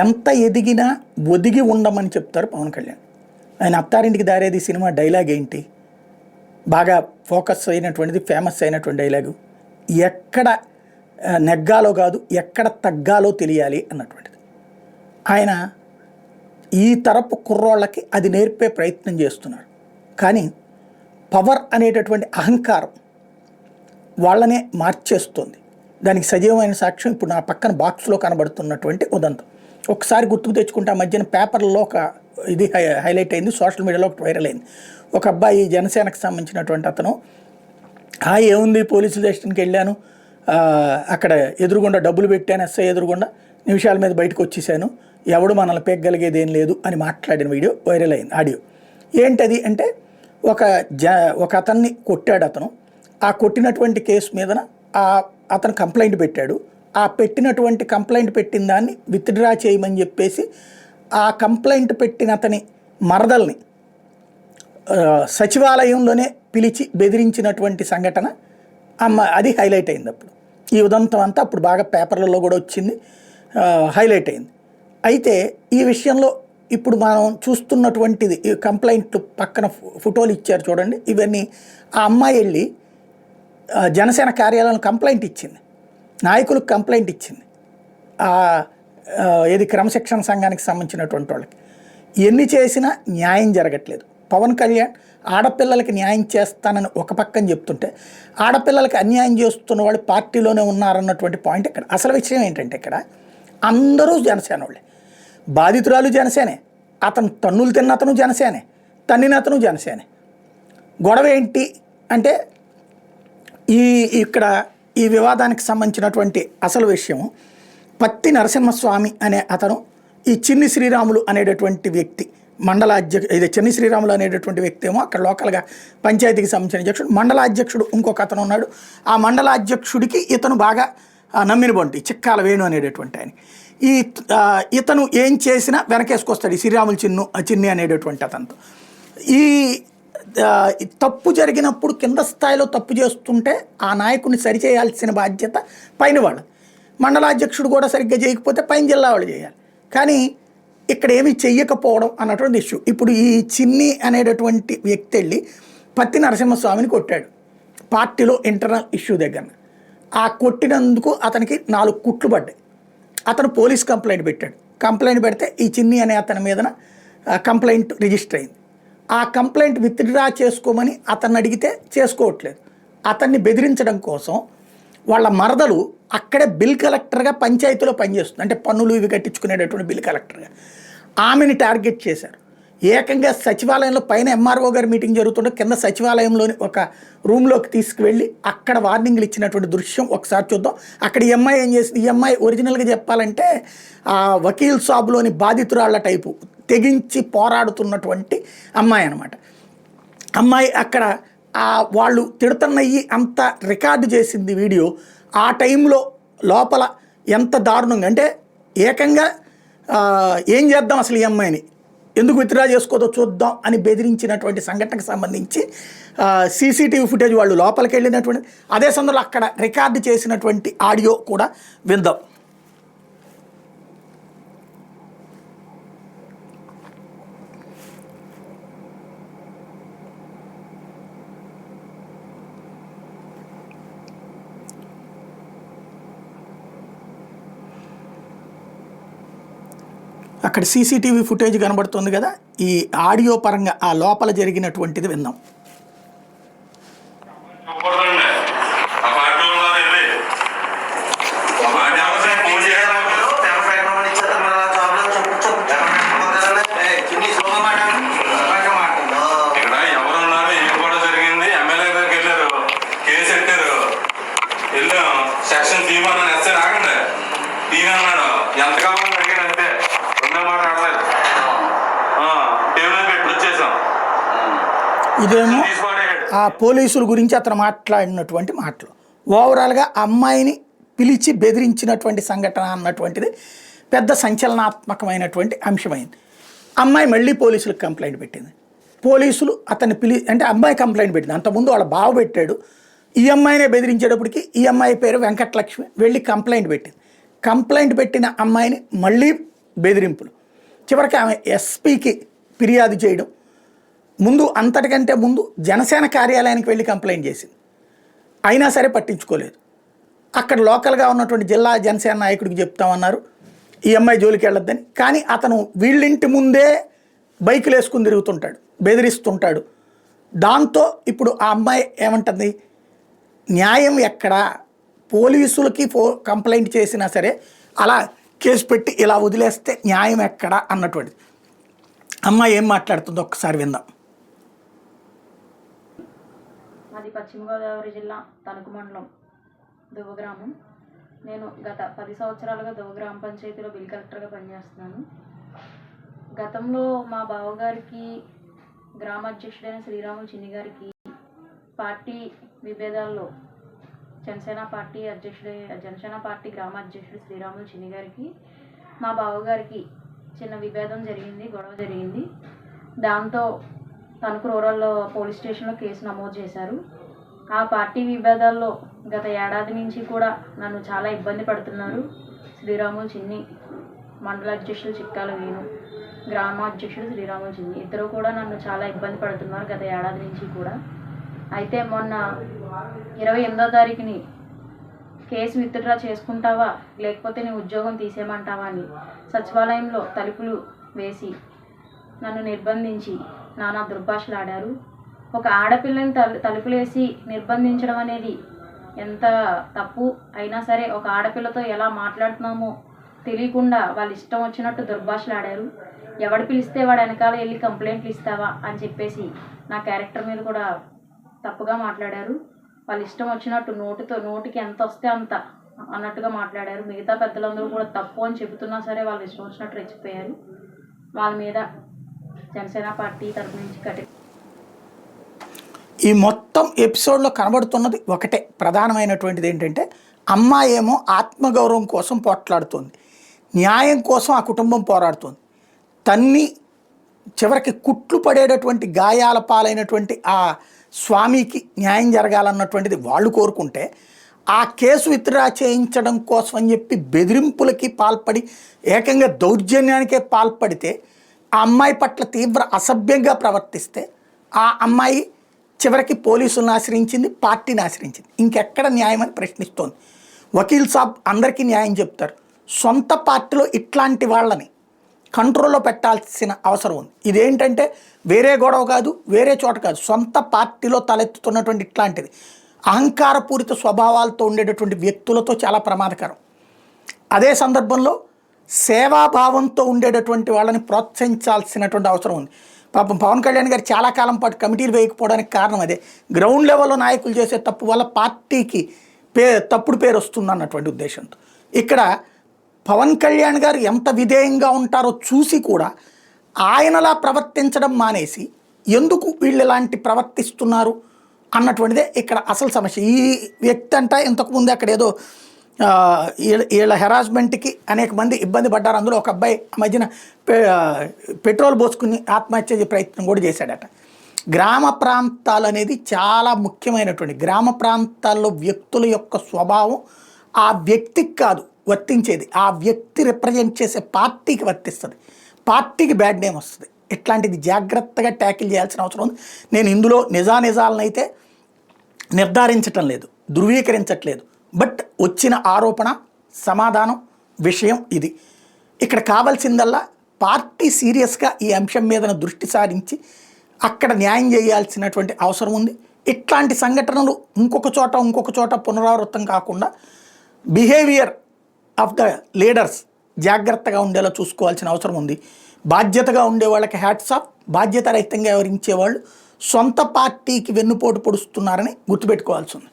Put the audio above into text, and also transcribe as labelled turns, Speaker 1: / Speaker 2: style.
Speaker 1: ఎంత ఎదిగినా ఒదిగి ఉండమని చెప్తారు పవన్ కళ్యాణ్. ఆయన అత్తారింటికి దారేది సినిమా డైలాగ్ ఏంటి? బాగా ఫోకస్ అయినటువంటిది, ఫేమస్ అయినటువంటి డైలాగు, ఎక్కడ నెగ్గాలో కాదు ఎక్కడ తగ్గాలో తెలియాలి అన్నటువంటిది. ఆయన ఈ తరపు కుర్రోళ్ళకి అది నేర్పే ప్రయత్నం చేస్తున్నారు. కానీ పవర్ అనేటటువంటి అహంకారం వాళ్ళనే మార్చేస్తుంది. దానికి సజీవమైన సాక్ష్యం ఇప్పుడు నా పక్కన బాక్స్లో కనబడుతున్నటువంటి ఉదంతం. ఒకసారి గుర్తుకు తెచ్చుకుంటే ఆ మధ్యన పేపర్లో ఒక ఇది హైలైట్ అయింది, సోషల్ మీడియాలో ఒకటి వైరల్ అయింది. ఒక అబ్బాయి జనసేనకు సంబంధించినటువంటి అతను, ఏముంది పోలీసు స్టేషన్కి వెళ్ళాను, అక్కడ ఎదురుగుండా డబ్బులు పెట్టాను, ఎస్ఐ ఎదురుగుండా, నిమిషాల మీద బయటకు వచ్చేసాను, ఎవడు మనల్ని పేగలిగేది ఏం లేదు అని మాట్లాడిన వీడియో వైరల్ అయింది, ఆడియో. ఏంటది అంటే ఒక అతన్ని కొట్టాడు అతను. ఆ కొట్టినటువంటి కేసు మీదన అతను కంప్లైంట్ పెట్టాడు. ఆ పెట్టినటువంటి కంప్లైంట్ పెట్టిన దాన్ని విత్డ్రా చేయమని చెప్పేసి ఆ కంప్లైంట్ పెట్టిన అతని మరదల్ని సచివాలయంలోనే పిలిచి బెదిరించినటువంటి సంఘటన అది హైలైట్ అయింది. అప్పుడు ఈ ఉదంతం అంతా అప్పుడు బాగా పేపర్లలో కూడా వచ్చింది, హైలైట్ అయింది. అయితే ఈ విషయంలో ఇప్పుడు మనం చూస్తున్నటువంటిది, ఈ కంప్లైంట్లు పక్కన ఫోటోలు ఇచ్చారు చూడండి, ఇవన్నీ ఆ అమ్మాయి వెళ్ళి జనసేన కార్యాలయంలో కంప్లైంట్ ఇచ్చింది, నాయకులకు కంప్లైంట్ ఇచ్చింది, ఏది క్రమశిక్షణ సంఘానికి సంబంధించినటువంటి వాళ్ళకి. ఎన్ని చేసినా న్యాయం జరగట్లేదు. పవన్ కళ్యాణ్ ఆడపిల్లలకి న్యాయం చేస్తానని ఒక పక్కన చెప్తుంటే, ఆడపిల్లలకి అన్యాయం చేస్తున్న వాళ్ళు పార్టీలోనే ఉన్నారన్నటువంటి పాయింట్ ఇక్కడ. అసలు విషయం ఏంటంటే ఇక్కడ అందరూ జనసేన వాళ్ళే, బాధితురాలు జనసేనే, అతను తన్నులు తిన్న అతను జనసేనే, తన్నిన అతను జనసేనే. గొడవ ఏంటి అంటే ఇక్కడ ఈ వివాదానికి సంబంధించినటువంటి అసలు విషయం, పత్తి నరసింహస్వామి అనే అతను, ఈ చిన్ని శ్రీరాములు అనేటటువంటి వ్యక్తి మండల ఇది చిన్ని శ్రీరాములు అనేటటువంటి వ్యక్తి ఏమో అక్కడ లోకల్గా పంచాయతీకి సంబంధించిన అధ్యక్షుడు, మండల అధ్యక్షుడు ఇంకొక అతను ఉన్నాడు. ఆ మండల అధ్యక్షుడికి ఇతను బాగా నమ్మిన బంటి చిక్కాల వేణు అనేటటువంటి ఆయన. ఇతను ఏం చేసినా వెనకేసుకొస్తాడు ఈ శ్రీరాములు చిన్ని అనేటటువంటి అతనితో. ఈ తప్పు జరిగినప్పుడు కింద స్థాయిలో తప్పు చేస్తుంటే ఆ నాయకుడిని సరిచేయాల్సిన బాధ్యత పైన వాళ్ళు, మండలాధ్యక్షుడు కూడా సరిగ్గా చేయకపోతే పైన జిల్లా వాళ్ళు చేయాలి. కానీ ఇక్కడ ఏమీ చెయ్యకపోవడం అన్నటువంటి ఇష్యూ. ఇప్పుడు ఈ చిన్ని అనేటటువంటి వ్యక్తి వెళ్ళి పత్తి నరసింహస్వామిని కొట్టాడు పార్టీలో ఇంటర్నల్ ఇష్యూ దగ్గర. ఆ కొట్టినందుకు అతనికి 4 కుట్లు పడ్డాయి. అతను పోలీస్ కంప్లైంట్ పెట్టాడు. కంప్లైంట్ పెడితే ఈ చిన్ని అనే అతని మీదన కంప్లైంట్ రిజిస్టర్ అయింది. ఆ కంప్లైంట్ విత్డ్రా చేసుకోమని అతన్ని అడిగితే చేసుకోవట్లేదు. అతన్ని బెదిరించడం కోసం వాళ్ళ మరదలు అక్కడే బిల్ కలెక్టర్గా పంచాయతీలో పనిచేస్తుంది, అంటే పన్నులు ఇవి కట్టించుకునేటటువంటి బిల్ కలెక్టర్గా. ఆమెని టార్గెట్ చేశారు. ఏకంగా సచివాలయంలో పైన ఎంఆర్ఓ గారి మీటింగ్ జరుగుతుంటే కింద సచివాలయంలోని ఒక రూమ్లోకి తీసుకువెళ్ళి అక్కడ వార్నింగ్లు ఇచ్చినటువంటి దృశ్యం ఒకసారి చూద్దాం. అక్కడ ఈ అమ్మాయి ఏం చేసింది, ఈ అమ్మాయి ఒరిజినల్గా చెప్పాలంటే ఆ వకీల్ సాబులోని బాధితురాళ్ల టైపు తెగించి పోరాడుతున్నటువంటి అమ్మాయి అనమాట. అమ్మాయి అక్కడ వాళ్ళు తిడుతున్నవి అంత రికార్డు చేసింది వీడియో. ఆ టైంలో లోపల ఎంత దారుణంగా అంటే ఏకంగా ఏం చేద్దాం అసలు ఈ అమ్మాయిని ఎందుకు విత్డ్రా చేసుకోదో చూద్దాం అని బెదిరించినటువంటి సంఘటనకు సంబంధించి సీసీటీవీ ఫుటేజ్ వాళ్ళు లోపలికి వెళ్ళినటువంటి అదే సందర్భంలో అక్కడ రికార్డు చేసినటువంటి ఆడియో కూడా విందాం. అక్కడ సీసీటీవీ ఫుటేజ్ కనబడుతుంది కదా, ఈ ఆడియో పరంగా ఆ లోపల జరిగినటువంటిది విందాం.
Speaker 2: సెక్షన్ తీయమన్నాను, ఎస్ఐ రాకండి తీయనన్నాడు, ఎంత కావాలని అడిగాను అంతే, రెండో మాట రాలేదు.
Speaker 1: ఇదేమో ఆ పోలీసుల గురించి అతను మాట్లాడినటువంటి మాటలు. ఓవరాల్గా అమ్మాయిని పిలిచి బెదిరించినటువంటి సంఘటన అన్నటువంటిది పెద్ద సంచలనాత్మకమైనటువంటి అంశమైంది. అమ్మాయి మళ్ళీ పోలీసులకు కంప్లైంట్ పెట్టింది. పోలీసులు అతన్ని అంటే అమ్మాయి కంప్లైంట్ పెట్టింది. అంతకుముందు వాళ్ళ బావ పెట్టాడు. ఈ అమ్మాయినే బెదిరించేటప్పటికి ఈ అమ్మాయి పేరు వెంకటలక్ష్మి వెళ్ళి కంప్లైంట్ పెట్టింది. కంప్లైంట్ పెట్టిన అమ్మాయిని మళ్ళీ బెదిరింపులు. చివరికి ఆమె ఎస్పీకి ఫిర్యాదు చేయడం, ముందు అంతటికంటే ముందు జనసేన కార్యాలయానికి వెళ్ళి కంప్లైంట్ చేసింది. అయినా సరే పట్టించుకోలేదు. అక్కడ లోకల్గా ఉన్నటువంటి జిల్లా జనసేన నాయకుడికి చెప్తామన్నారు ఈ అమ్మాయి జోలికి వెళ్ళొద్దని. కానీ అతను వీళ్ళింటి ముందే బైకులు వేసుకుని తిరుగుతుంటాడు, బెదిరిస్తుంటాడు. దాంతో ఇప్పుడు ఆ అమ్మాయి ఏమంటుంది, న్యాయం ఎక్కడా, పోలీసులకి కంప్లైంట్ చేసినా సరే అలా కేసు పెట్టి ఇలా వదిలేస్తే న్యాయం ఎక్కడా అన్నటువంటిది. అమ్మాయి ఏం మాట్లాడుతుందో ఒక్కసారి విందాం.
Speaker 3: మాది పశ్చిమ గోదావరి జిల్లా తణుకు మండలం దువ్వ గ్రామం. నేను గత 10 సంవత్సరాలుగా దువ్వ గ్రామ పంచాయతీలో బిల్ కలెక్టర్గా పనిచేస్తున్నాను. గతంలో మా బావగారికి గ్రామాధ్యక్షుడైన శ్రీరాములు చిన్ని గారికి పార్టీ విభేదాల్లో జనసేన పార్టీ గ్రామాధ్యక్షుడు శ్రీరాములు చిన్ని గారికి మా బావగారికి చిన్న విభేదం జరిగింది, గొడవ జరిగింది. దాంతో తణుకు రూరల్ పోలీస్ స్టేషన్లో కేసు నమోదు చేశారు. ఆ పార్టీ విభేదాల్లో గత ఏడాది నుంచి కూడా నన్ను చాలా ఇబ్బంది పడుతున్నారు. శ్రీరాములు చిన్ని, మండల అధ్యక్షులు చిక్కాల వేణు, గ్రామాధ్యక్షుడు శ్రీరాములు చిన్ని ఇద్దరు కూడా నన్ను చాలా ఇబ్బంది పడుతున్నారు గత ఏడాది నుంచి కూడా. అయితే మొన్న 28వ తారీఖుని కేసు విత్డ్రా చేసుకుంటావా లేకపోతే నీ ఉద్యోగం తీసేయమంటావా అని సచివాలయంలో తలుపులు వేసి నన్ను నిర్బంధించి నానా దుర్భాషలాడారు. ఒక ఆడపిల్లని తలుపులేసి నిర్బంధించడం అనేది ఎంత తప్పు అయినా సరే ఒక ఆడపిల్లతో ఎలా మాట్లాడుతున్నామో తెలియకుండా వాళ్ళు ఇష్టం వచ్చినట్టు దుర్భాషలాడారు. ఎవడు పిలిస్తే వాడు వెనకాల వెళ్ళి కంప్లైంట్లు ఇస్తావా అని చెప్పేసి నా క్యారెక్టర్ మీద కూడా తప్పుగా మాట్లాడారు. వాళ్ళు ఇష్టం వచ్చినట్టు నోటికి ఎంత వస్తే అంత అన్నట్టుగా మాట్లాడారు. మిగతా పెద్దలందరూ కూడా తప్పు అని చెబుతున్నా సరే వాళ్ళు ఇష్టం వచ్చినట్టు రెచ్చిపోయారు. వాళ్ళ మీద జనసేన పార్టీ తరఫు నుంచి
Speaker 1: ఈ మొత్తం ఎపిసోడ్లో కనబడుతున్నది ఒకటే ప్రధానమైనటువంటిది ఏంటంటే, అమ్మాయి ఏమో ఆత్మగౌరవం కోసం పోట్లాడుతుంది, న్యాయం కోసం ఆ కుటుంబం పోరాడుతుంది. తన్ని చివరికి కుట్లు పడేటటువంటి గాయాల పాలైనటువంటి ఆ స్వామికి న్యాయం జరగాలన్నటువంటిది వాళ్ళు కోరుకుంటే, ఆ కేసు విత్డ్రా చేయించడం కోసం అని చెప్పి బెదిరింపులకి పాల్పడి ఏకంగా దౌర్జన్యానికే పాల్పడితే, ఆ అమ్మాయి పట్ల తీవ్ర అసభ్యంగా ప్రవర్తిస్తే ఆ అమ్మాయి చివరికి పోలీసులను ఆశ్రయించింది, పార్టీని ఆశ్రయించింది. ఇంకెక్కడ న్యాయం అని ప్రశ్నిస్తోంది. వకీల్ సాబ్ అందరికీ న్యాయం చెప్తారు. సొంత పార్టీలో ఇట్లాంటి వాళ్ళని కంట్రోల్లో పెట్టాల్సిన అవసరం ఉంది. ఇదేంటంటే వేరే గొడవ కాదు, వేరే చోట కాదు, సొంత పార్టీలో తలెత్తుతున్నటువంటి ఇట్లాంటిది అహంకారపూరిత స్వభావాలతో ఉండేటటువంటి వ్యక్తులతో చాలా ప్రమాదకరం. అదే సందర్భంలో సేవాభావంతో ఉండేటటువంటి వాళ్ళని ప్రోత్సహించాల్సినటువంటి అవసరం ఉంది. పాపం పవన్ కళ్యాణ్ గారు చాలా కాలం పాటు కమిటీలు వేయకపోవడానికి కారణం అదే. గ్రౌండ్ లెవెల్లో నాయకులు చేసే తప్పు వల్ల పార్టీకి తప్పుడు పేరు వస్తుంది అన్నటువంటి ఉద్దేశంతో. ఇక్కడ పవన్ కళ్యాణ్ గారు ఎంత విధేయంగా ఉంటారో చూసి కూడా ఆయనలా ప్రవర్తించడం మానేసి ఎందుకు వీళ్ళు ఇలాంటి ప్రవర్తిస్తున్నారు అన్నటువంటిదే ఇక్కడ అసలు సమస్య. ఈ వ్యక్తి అంట ఇంతకుముందు అక్కడ ఏదో వీళ్ళ హెరాస్మెంట్కి అనేక మంది ఇబ్బంది పడ్డారు. అందులో ఒక అబ్బాయి ఆ మధ్యన పెట్రోల్ పోసుకుని ఆత్మహత్య ప్రయత్నం కూడా చేశాడట. గ్రామ ప్రాంతాలు అనేది చాలా ముఖ్యమైనటువంటి, గ్రామ ప్రాంతాల్లో వ్యక్తుల యొక్క స్వభావం ఆ వ్యక్తికి కాదు వర్తించేది, ఆ వ్యక్తి రిప్రజెంట్ చేసే పార్టీకి వర్తిస్తుంది. పార్టీకి బ్యాడ్ నేమ్ వస్తుంది. ఇట్లాంటిది జాగ్రత్తగా ట్యాకిల్ చేయాల్సిన అవసరం ఉంది. నేను ఇందులో నిజానిజాలను అయితే నిర్ధారించటం లేదు, ధృవీకరించట్లేదు. బట్ వచ్చిన ఆరోపణ, సమాధానం, విషయం ఇది. ఇక్కడ కావాల్సిందల్లా పార్టీ సీరియస్గా ఈ అంశం మీద దృష్టి సారించి అక్కడ న్యాయం చేయాల్సినటువంటి అవసరం ఉంది. ఇట్లాంటి సంఘటనలు ఇంకొక చోట పునరావృతం కాకుండా బిహేవియర్ ఆఫ్ ద లీడర్స్ జాగ్రత్తగా ఉండేలా చూసుకోవాల్సిన అవసరం ఉంది. బాధ్యతగా ఉండే వాళ్ళకి హ్యాట్స్ ఆఫ్. బాధ్యత రహితంగా వ్యవహరించేవాళ్ళు సొంత పార్టీకి వెన్నుపోటు పొడుస్తున్నారని గుర్తుపెట్టుకోవాల్సి ఉంది.